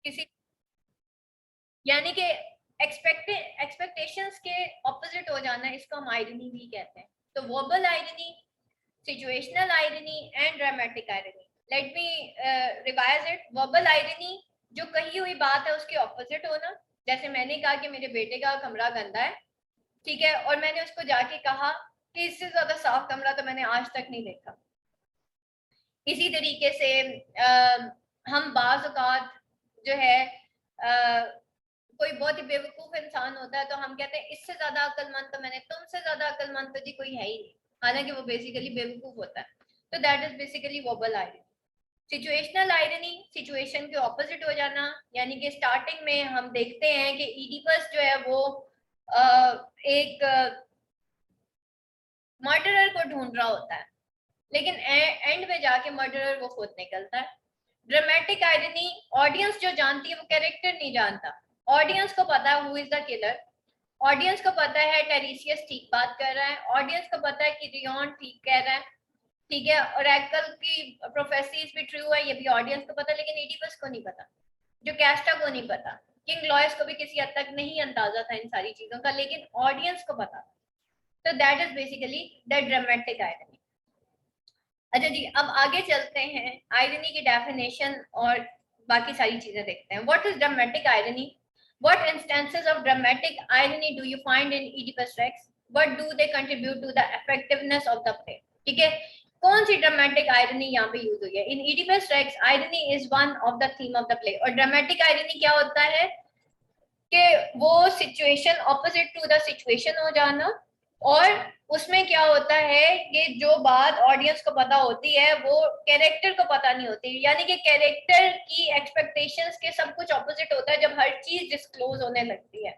किसी, यानी कि एक्सपेक्टेशंस के ऑपोजिट हो जाना, इसको हम आयरनी भी कहते हैं। तो verbal irony, situational irony and dramatic irony. Let me revise it. Verbal irony, जो कही हुई बात है उसके ऑपोजिट होना। जैसे मैंने कहा कि मेरे बेटे का कमरा गंदा है, ठीक है, और मैंने उसको जाके कहा कि इससे ज्यादा साफ कमरा तो मैंने आज तक नहीं देखा। इसी तरीके से हम बाज़ औक़ात जो है कोई बहुत ही बेवकूफ इंसान होता है तो हम कहते हैं इससे ज्यादा अक्लमंद तो मैंने, तुमसे ज्यादा अक्लमंद तो जी कोई है ही नहीं, हालांकि वो बेसिकली बेवकूफ होता है। तो that is basically verbal irony. Situational irony, situation के ऑपोजिट हो जाना, यानी कि स्टार्टिंग में हम देखते हैं कि इडिपस जो है वो एक मर्डरर को ढूंढ रहा होता है, लेकिन एंड में जाके मर्डरर वो खुद निकलता है। ड्रामेटिक आयरनी, ऑडियंस जो जानती है वो कैरेक्टर नहीं जानता। ऑडियंस को पता है who is the killer, audience को पता है टेरिसियस ठीक बात कर रहा है, ऑडियंस को पता है कि रियोन ठीक कह रहा है, ठीक है, ओरेकल की प्रोफेसीज भी ट्रू है, ये भी ऑडियंस को पता है, लेकिन इडिपस को नहीं पता, जो कैस्टा को नहीं पता, किंग लॉयस को भी किसी हद तक नहीं अंदाजा था इन सारी चीजों का, लेकिन ऑडियंस को पता। तो that is basically the dramatic irony. अच्छा जी, अब आगे चलते हैं, आयरनी की डेफिनेशन और बाकी सारी चीजें देखते हैं। What is dramatic irony? What instances of dramatic irony do you find in Oedipus Rex? What do they contribute to the effectiveness of the play? ठीक है, कौन सी ड्रामेटिक आयरनी यहाँ पे यूज हुई है? इन Oedipus Rex, irony is one of the theme of the play। और dramatic irony क्या होता है कि वो situation opposite to the situation हो जाना, और उसमें क्या होता है कि जो बात ऑडियंस को पता होती है वो कैरेक्टर को पता नहीं होती, यानी कि कैरेक्टर की एक्सपेक्टेशंस के सब कुछ ऑपोजिट होता है जब हर चीज डिस्क्लोज होने लगती है।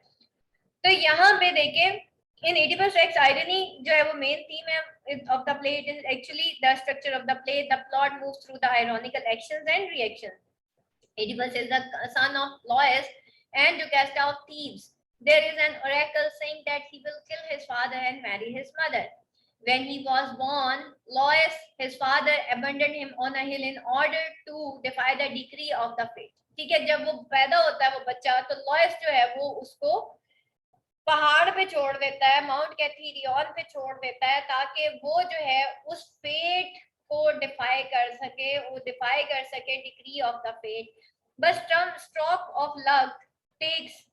तो यहाँ पे देखें, इन Oedipus Rex, irony जो है वो मेन थीम है of the play। It is actually the structure of the play। The plot moves through the ironical actions and reactions। Oedipus is the son of Laius and Jocasta of Thebes। There is an oracle saying that he will kill his father and marry his mother। When he was born, Laius, his father, abandoned him on a hill in order to defy the decree of the fate। ठीक है, जब वो पैदा होता है वो बच्चा, तो लॉयस जो है वो उसको पहाड़ पे छोड़ देता है, माउंट कैथीरियन पे छोड़ देता है, ताकि वो जो है उस फेट को डिफाई कर सके, वो डिफाई कर सके डिक्री ऑफ द फेट। बस stroke of luck takes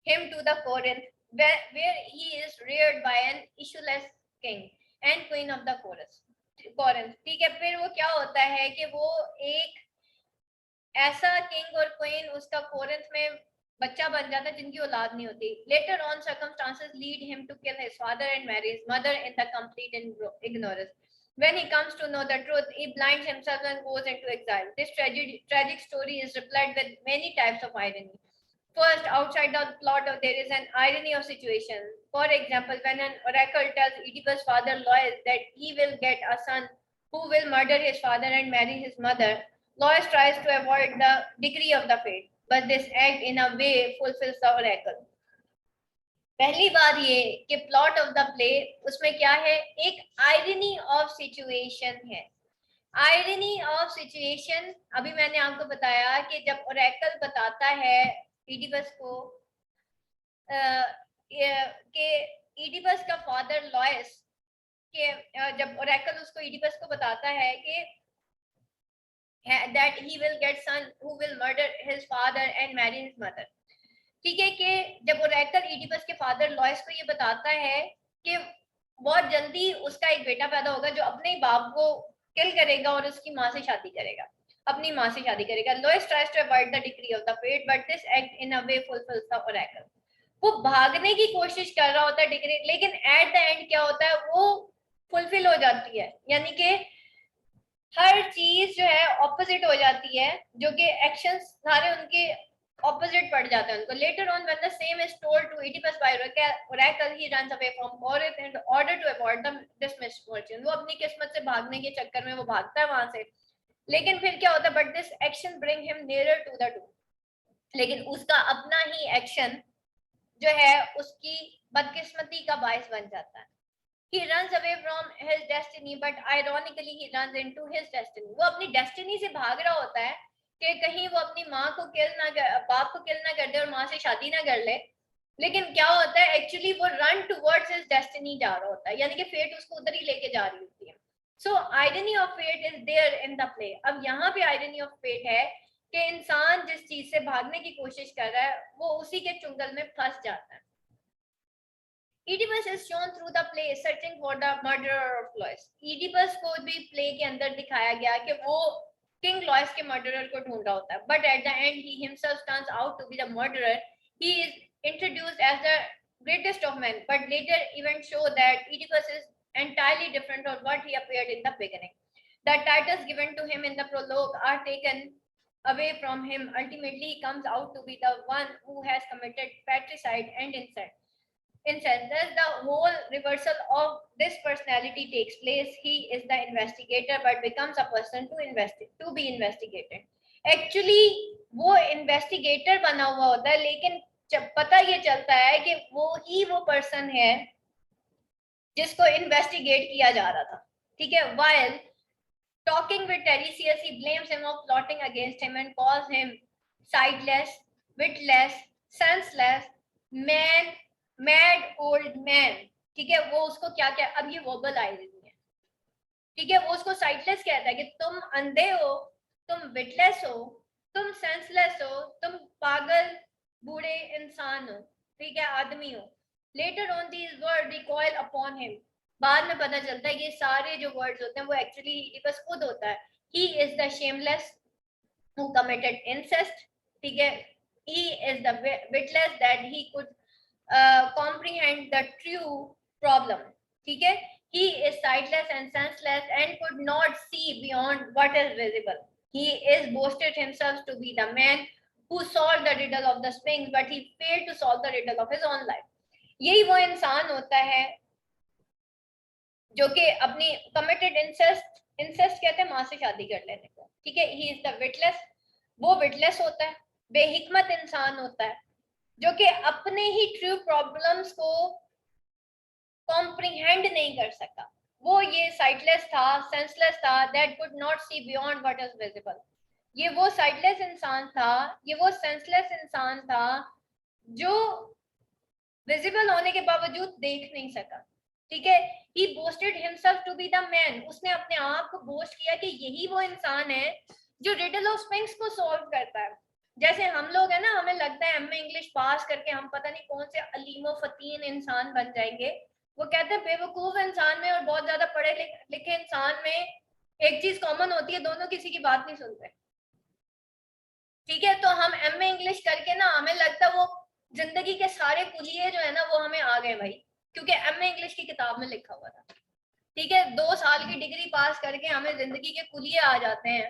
him to the Corinth, where he is reared by an issueless king and queen of the Corinth। ठीक है, फिर वो क्या होता है कि वो एक ऐसा किंग और क्वीन उसका कोरिंथ में बच्चा बन जाता है जिनकी औलाद नहीं होती। Later on, circumstances lead him to kill his father and marry his mother in the complete ignorance। When he comes to know the truth, he blinds himself and goes into exile। This tragic story is replete with many types of irony। First, outside the plot, there is an irony of situation। For example, when an oracle tells Oedipus' father Laius that he will get a son who will murder his father and marry his mother, Laius tries to avoid the decree of the fate, but this act in a way fulfills the oracle। पहली बात ये कि plot of the play, उसमें क्या है, एक irony of situation है। Irony of situation, अभी मैंने आपको बताया कि जब ओरेकल बताता है इडिपस को कि इडिपस का फादर लॉयस के, जब ओरेकल उसको इडिपस को बताता है कि that he will get son who will murder his father and marry his mother। ठीक है, कि जब ओरेकल इडिपस के फादर लॉयस को ये बताता है कि बहुत जल्दी उसका एक बेटा पैदा होगा जो अपने ही बाप को किल करेगा और उसकी माँ से शादी करेगा, अपनी माँ से शादी करेगा। Laius tries to avoid the decree of the fate, but this act in a way fulfills the oracle. वो भागने की कोशिश कर रहा होता है डिक्री, लेकिन एट द एंड क्या होता है, वो फुलफिल हो जाती है, यानी कि हर चीज जो है ऑपोजिट हो जाती है, जो कि एक्शंस सारे उनके opposite पड़ जाता है उनको। Later on, when the same is told to Oedipus by Oracle, he runs away from Corinth in order to avoid this misfortune। वो अपनी किस्मत से भागने के चक्कर में वो भागता है वहां से, लेकिन फिर क्या होता है, but this action bring him nearer to the doom। लेकिन उसका अपना ही एक्शन जो है उसकी बदकिस्मती का बायस बन जाता है। He runs away from his destiny, but ironically he runs into his destiny. वो अपनी डेस्टिनी से भाग रहा होता है कि कहीं वो अपनी माँ को किल ना कर, बाप को किल ना कर दे और माँ से शादी ना कर ले, लेकिन क्या होता है एक्चुअली वो रन टुवर्ड्स हिज डेस्टिनी जा रहा होता है, यानी कि फेट उसको उधर ही लेके जा रही होती है. So irony of fate is there in the play. अब यहाँ पे आयरनी ऑफ फेट है कि इंसान जिस चीज से भागने की कोशिश कर रहा है वो उसी के चुंगल में फंस जाता है. Oedipus is shown through the play searching for the murderer of Lois. Oedipus को भी प्ले के अंदर दिखाया गया कि वो किंग लॉयस के मर्डरर को ढूंढ रहा होता है, but at the end he himself turns out to be the murderer. He is introduced as the greatest of men, but later events show that Oedipus is entirely different from what he appeared in the beginning. The titles given to him in the prologue are taken away from him. Ultimately, he comes out to be the one who has committed patricide and incest. Thus, the whole reversal of this personality takes place. He is the investigator, but becomes a person to be investigated. Actually, वो investigator बना हुआ होता है, लेकिन जब पता ये चलता है कि वो person है जिसको investigate किया जा रहा था. ठीक है. While talking with Tiresias, he blames him of plotting against him and calls him sightless, witless, senseless, mad old man. ठीक है. वो उसको क्या क्या, अब ये वर्बल आइरनी है. ठीक है. वो उसको साइटलेस कहता है कि तुम अंधे हो, तुम विटलेस हो, तुम सेंसलेस हो, तुम पागल बूढ़े इंसान हो. ठीक है. आदमी हो. Later on these word recoil upon him. बाद में पता चलता है ये सारे जो वर्ड्स होते हैं वो एक्चुअली ओइडिपस खुद होता है. He is the shameless who committed incest. ठीक है. he is the witless that he could comprehend the true problem. ठीक है. He is sightless and senseless and could not see beyond what is visible. He is boasted himself to be the man who solved the riddle of the Sphinx, but he failed to solve the riddle of his own life. यही वो इंसान होता है जो कि अपनी committed incest कहते हैं माँ से शादी कर लेने को. ठीक है. He is the witless. वो विटलेस होता है, बेहिकमत इंसान होता है जो कि अपने ही ट्रू प्रॉब्लम्स को कॉम्प्रिहेंड नहीं कर सका. वो ये साइटलेस था, सेंसलेस था, that could not see beyond what is visible. ये वो साइटलेस इंसान था, ये वो सेंसलेस इंसान था जो विजिबल होने के बावजूद देख नहीं सका. ठीक है. He boasted himself to be the man. उसने अपने आप को बोस्ट किया कि यही वो इंसान है जो रिडल ऑफ स्फिंक्स को सॉल्व करता है. जैसे हम लोग है ना, हमें लगता है एमए इंग्लिश पास करके हम पता नहीं कौन से अलीमो फतीन इंसान बन जाएंगे. वो कहते हैं बेवकूफ इंसान में और बहुत ज्यादा पढ़े लिखे इंसान में एक चीज कॉमन होती है, दोनों किसी की बात नहीं सुनते. ठीक है. तो हम एमए इंग्लिश करके ना हमें लगता है वो जिंदगी के सारे कुलिये जो है ना वो हमें आ गए भाई, क्योंकि एमए इंग्लिश की किताब में लिखा हुआ था. ठीक है. 2 साल की डिग्री पास करके हमें जिंदगी के कुलिये आ जाते हैं,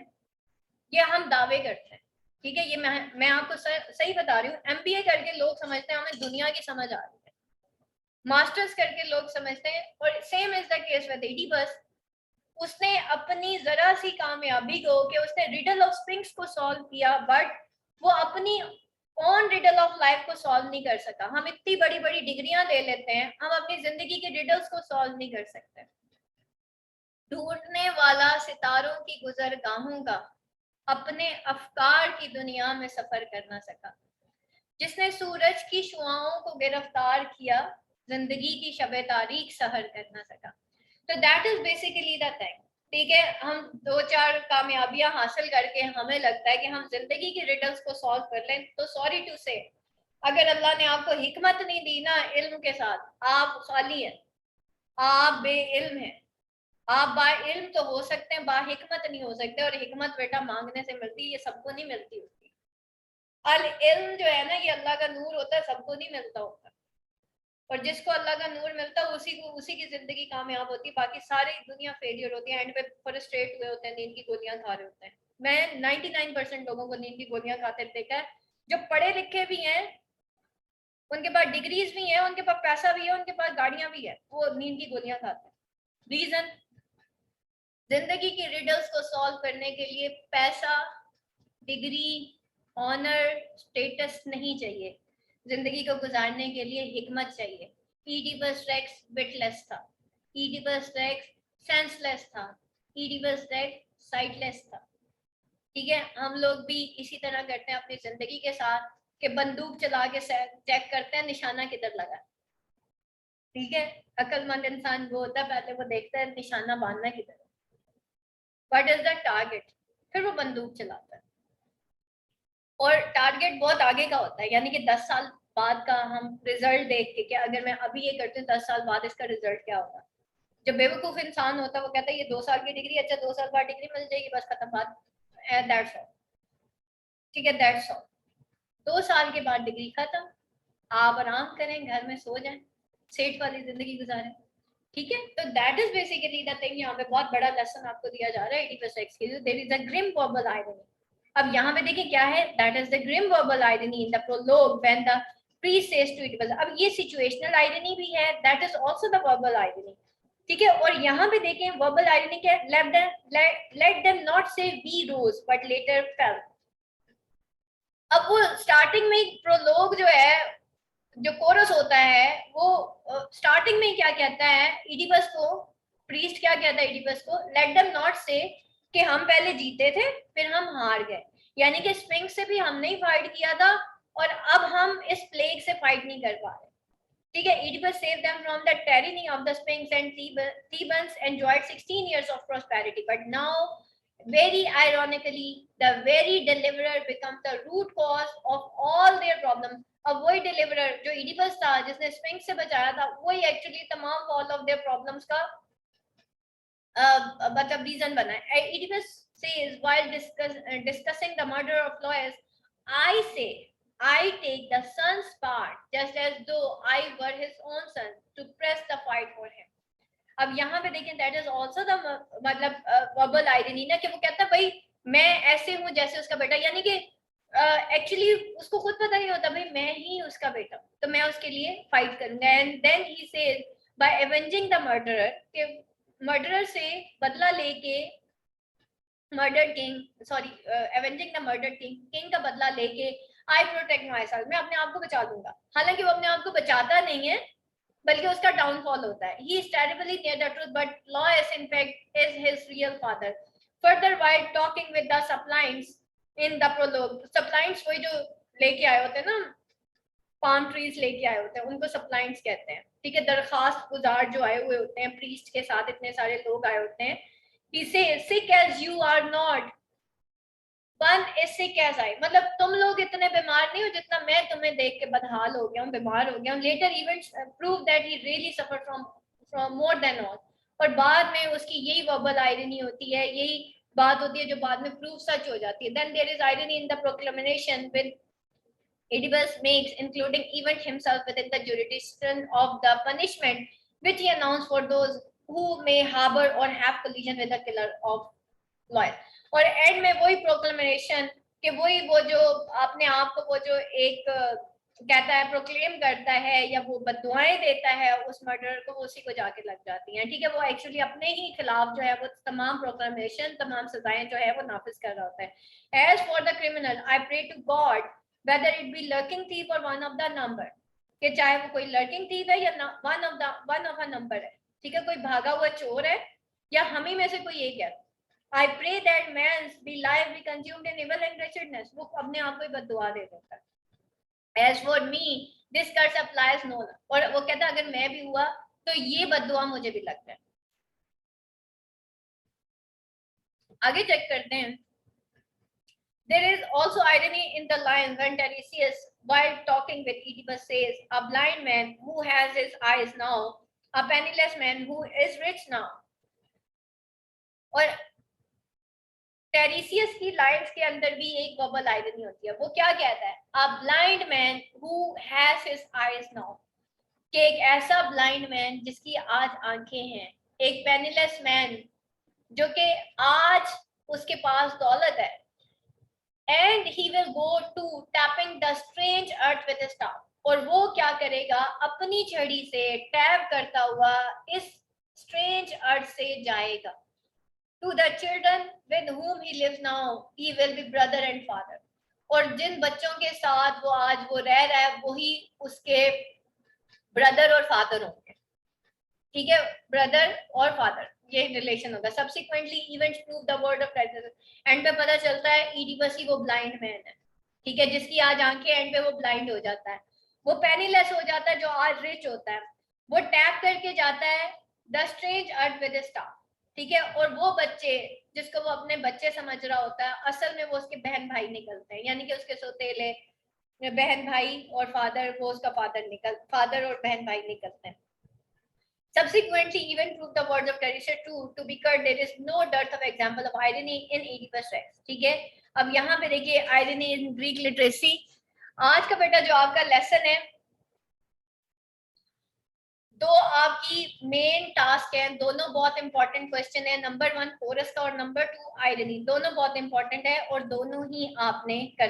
ये हम दावे करते हैं. ठीक है. ये मैं आपको सही बता रही हूँ. एमबीए करके लोग समझते हैं हमें दुनिया की समझ आ रही है, मास्टर्स करके लोग समझते हैं. और same is the case with Oedipus. उसने अपनी जरा सी कामयाबी को कि उसने रिडल ऑफ स्फिंक्स को सॉल्व किया, बट वो अपनी ऑन रिडल ऑफ लाइफ को सॉल्व नहीं कर सका. हम इतनी बड़ी बड़ी डिग्रियां ले लेते हैं, हम अपनी जिंदगी के रिडल्स को सॉल्व नहीं कर सकते. ढूंढने वाला सितारों की गुजरगाहों का अपने अफकार की दुनिया में सफर कर ना सका. जिसने सूरज की शुआओं को गिरफ्तार किया, जिंदगी की शबे तारीख सहर कर ना सका. तो that is basically the thing. ठीक है. हम 2-4 कामयाबियां हासिल करके हमें लगता है कि हम जिंदगी की रिडल्स को सॉल्व कर लें, तो सॉरी टू से अगर अल्लाह ने आपको हिकमत नहीं दी ना इल्म के साथ, आप खाली हैं, आप बेइल्म हैं. आप बा इल्म तो हो सकते हैं, बा हिकमत नहीं हो सकते. और हिकमत बेटा मांगने से मिलती है, ये सबको नहीं मिलती होती. अल इल्म जो है ना ये अल्लाह का नूर होता है, सबको नहीं मिलता होता. और जिसको अल्लाह का नूर मिलता है उसी की जिंदगी कामयाब होती है. बाकी सारी दुनिया फेलियर होती है, एंड पे फ्रस्ट्रेट हुए होते हैं, नींद की गोलियां खा रहे होते हैं. मैं 99% लोगों को नींद की गोलियां खाते देखा है, जो पढ़े लिखे भी हैं, उनके पास डिग्रीज भी हैं, उनके पास पैसा भी है, उनके पास गाड़ियां भी है, वो नींद की गोलियां खाते हैं. रीजन, जिंदगी की रिडल्स को सॉल्व करने के लिए पैसा, डिग्री, ऑनर, स्टेटस नहीं चाहिए. जिंदगी को गुजारने के लिए हिकमत चाहिए. ओइडिपस रेक्स विटलेस था. इडिपस रेक्स सेंसलेस था, इडिपस रेक्स साइटलेस था। ठीक है, हम लोग भी इसी तरह करते हैं अपनी जिंदगी के साथ कि बंदूक चला के चेक करते हैं निशाना किधर लगा। ठीक है, अक्लमंद इंसान वो होता है पहले वो देखता है निशाना बांधना किधर है, व्हाट इज द टारगेट, फिर वो बंदूक चलाता है। और टारगेट बहुत आगे का होता है, यानी कि 10 साल बाद का हम रिजल्ट देख के, क्या अगर मैं अभी ये करती हूँ 10 साल बाद इसका रिजल्ट क्या होगा। जब बेवकूफ इंसान होता है वो कहता है ये 2 साल की डिग्री, अच्छा 2 साल बाद डिग्री मिल जाएगी, बस खत्म बात, दैट्स ऑल। ठीक है, दैट्स ऑल। 2 साल के बाद डिग्री खत्म, आप आराम करें, घर में सो जाएं, सेठ वाली जिंदगी गुजारें। ठीक है, तो that is basically the thing. यहाँ पे बहुत बड़ा लेसन आपको दिया जा रहा है 80% के लिए। There is a grim verbal irony. अब यहाँ पे देखिए क्या है, that is the grim verbal irony in the prologue when the priest says to Oedipus। अब ये सिचुएशनल आयरनी भी है, that is also the verbal irony. ठीक है, और यहाँ पे देखें वर्बल आयरनी क्या है, let them not say we rose but later fell। अब वो स्टार्टिंग में प्रोलोग जो है, जो कोरस होता है, वो स्टार्टिंग में क्या कहता है इडिपस को, प्रीस्ट क्या कहता है इडिपस को, लेट देम नॉट से कि हम पहले जीते थे फिर हम हार गए, यानी कि स्पिंक्स से भी हमने ही फाइट किया था और अब हम इस प्लेग से फाइट नहीं कर पा रहे। ठीक है, Oedipus saved them from the tyranny of the Sphinx, and Thebans enjoyed 16 years of prosperity. But now, very ironically, the very deliverer becomes the root cause of all their problems. अब वही deliverer जो Oedipus था, जिसने Sphinx से बचाया था, वही actually तमाम all of their problems का मतलब reason बना है। Oedipus says while discussing the murder of Lois, I say I take the son's part just as though I were his own son to press the fight for him। अब यहाँ पे देखें that is also the मतलब verbal irony ना, कि वो कहता है भाई मैं ऐसे हूँ जैसे उसका बेटा, यानी कि एक्चुअली उसको खुद पता नहीं होता भाई मैं ही उसका बेटा, तो मैं उसके लिए फाइट करूंगा। And then he says by avenging the murderer, कि मर्डरर से बदला लेके, murder king sorry avenging the murder king, king का बदला लेके आई प्रोटेक्ट माई सेल्फ, मैं अपने आप को बचा लूंगा। हालांकि वो अपने आप को बचाता नहीं है बल्कि उसका डाउनफॉल होता है। He is terribly near the truth but Laius in fact is his real father. Further while talking with the suppliants in the prologue, suppliants वही जो लेके आए होते हैं ना, पाम ट्रीज लेके आए होते हैं, उनको सप्लाइंट्स कहते हैं। ठीक है, दरखास्त गुजार जो आए हुए होते हैं प्रीस्ट के साथ, इतने सारे लोग आए होते हैं। He says, sick as you are not, one is sick as I, मतलब तुम लोग इतने बीमार नहीं हो जितना मैं तुम्हें देख के बदहाल हो गया हूँ, बीमार हो गया हूँ। Later events prove that he really suffered from more than all। और बाद में उसकी यही वर्बल आयरनी होती है, यही बात होती है जो बाद में प्रूव सच हो जाती है। Then there is irony in the proclamation with Oedipus makes, including even himself within the jurisdiction of the punishment which he announced for those who may harbor or have collision with the killer of Lois। और and में वही proclamation कि वही वो जो अपने आप को वो जो एक कहता है, प्रोक्लेम करता है या वो बददुआएं देता है उस मर्डर को, उसी को जाके लग जाती हैं। ठीक है, वो एक्चुअली अपने ही खिलाफ जो है वो तमाम प्रोक्लेमेशन, तमाम सजाएं जो है वो नाफिज कर रहा होता है। As for the criminal I pray to God whether it be lurking thief or one of the number, कि चाहे वो कोई lurking thief है या one of a number है। ठीक है, कोई भागा हुआ चोर है या हम ही में से कोई एक है। I pray that man's be life be consumed in evil and wretchedness, वो अपने आप को ही बददुआ दे देता है। As for me this curse applies no, और वो कहता है अगर मैं भी हुआ तो ये बददुआ मुझे भी लगता है। आगे चेक करते हैं। There is also irony in the line when Tiresias, while talking with Oedipus, says, a blind man who has his eyes now, a penniless man who is rich now। और टेरिसियस की लाइन्स के अंदर भी एक verbal irony होती है। वो क्या कहता है, a blind man who has his eyes now, कि एक ऐसा ब्लाइंड मैन जिसकी आज आंखें हैं, एक पेनीलेस मैन जो कि आज उसके पास दौलत है, and he will go to tapping the strange earth with his staff, और वो क्या करेगा, अपनी छड़ी से टैप करता हुआ इस स्ट्रेंज अर्थ से जाएगा। To the children with whom he lives now he will be brother and father, और जिन बच्चों के साथ वो आज वो रह रहा है वही उसके ब्रदर और फादर होंगे। ठीक है, ब्रदर और फादर ये रिलेशन होगा। Subsequently events prove the word of presence, and पे पता चलता है ईडिपस वो ब्लाइंड मैन है, ठीक है, जिसकी आज आंखें, एंड पे वो ब्लाइंड हो जाता है, वो पेनीलेस हो जाता है जो आज रिच होता है, वो टैप करके जाता है the strange earth with star, ठीक है, और वो बच्चे जिसको वो अपने बच्चे समझ रहा होता है असल में वो उसके बहन भाई निकलते हैं, यानी कि उसके सौतेले बहन भाई और फादर, वो उसका फादर और बहन भाई निकलते हैं। Subsequently, even prove the words of Teresa true to be curt, there is no dearth of example of irony in Oedipus Rex. ठीक है, अब यहाँ पे देखिए irony in Greek literacy। आज का बेटा जो आपका लेसन है, दो आपकी मेन टास्क है, दोनों बहुत इंपॉर्टेंट क्वेश्चन है, नंबर 1 कोरस का और नंबर 2 आयरनी, दोनों बहुत इंपॉर्टेंट है और दोनों ही आपने करना